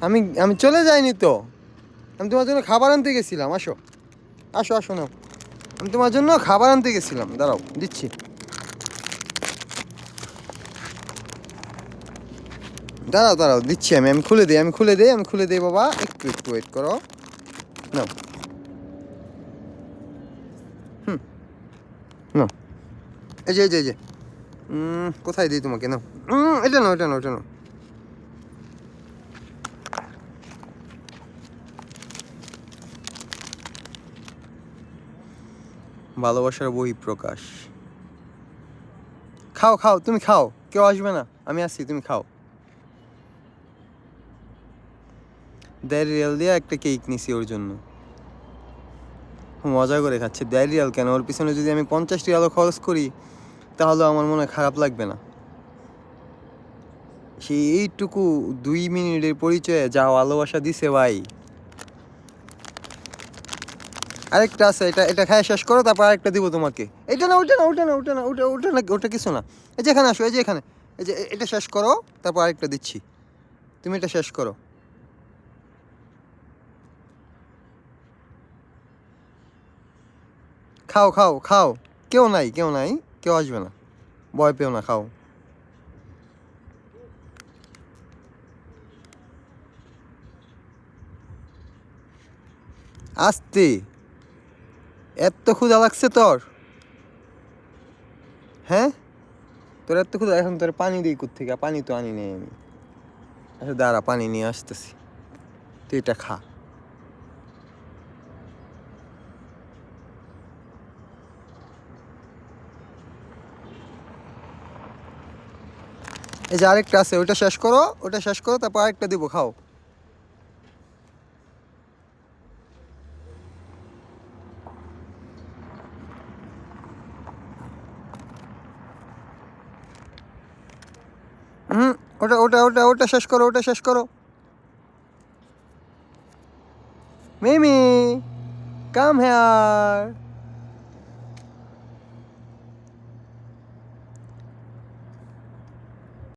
আমি আমি চলে যাইনি তো, আমি তোমার জন্য খাবার আনতে গেছিলাম। আসো আসো আসো নাও, আমি তোমার জন্য খাবার আনতে গেছিলাম, দাঁড়াও দিচ্ছি। দাঁড়াও দাঁড়াও দিচ্ছি, আমি আমি খুলে দিই, আমি খুলে দিই, আমি খুলে দিই বাবা, একটু একটু ওয়েট করো। নাও, হুম, নাও, এই যে এই যে এই যে, কোথায় দিই তোমাকে, নাও। এটা নাও, এটা নাও, এটা নাও। ভালোবাসার বহিঃপ্রকাশ। খাও খাও, তুমি খাও, কেউ আসবে না, আমি আসছি, তুমি খাও। 1.5 রিয়াল দিয়ে একটা কেক নিছি ওর জন্য, মজা করে খাচ্ছে। 1.5 রিয়াল কেন, ওর পিছনে যদি আমি 50 রিয়ালও খরচ করি তাহলে আমার মনে হয় খারাপ লাগবে না। সেই এইটুকু 2 মিনিটের পরিচয়ে যা ভালোবাসা দিছে ভাই। আরেকটা আছে, এটা এটা খায় শেষ করো, তারপর আরেকটা দিব তোমাকে। এটা না, ওটা না, ওটা না, ওটা না, ওটা ওটা না, ওটা কিছু না। এই যে এখানে আসো, এই যে এখানে, এই যে এটা শেষ করো, তারপর আরেকটা দিচ্ছি, তুমি এটা শেষ করো। খাও খাও খাও, কেউ নাই, কেউ নাই, কেউ আসবে না, ভয় পেও না, খাও। আস্তে, এত ক্ষুধা লাগছে তোর? হ্যাঁ, তোর এত ক্ষুধা, এখন তোর পানি দিই কোত্থেকে? পানি তো আনি নেই আমি। আচ্ছা দাঁড়া, পানি নিয়ে আসতেছি, তুই এটা খা। এই যে আরেকটা আছে, ওটা শেষ করো, ওটা শেষ করো, তারপর আরেকটা দিব, খাও। হুম, ওটা ওটা ওটা ওটা শেষ করো, ওটা শেষ করো। মিমি, কাম হেয়ার।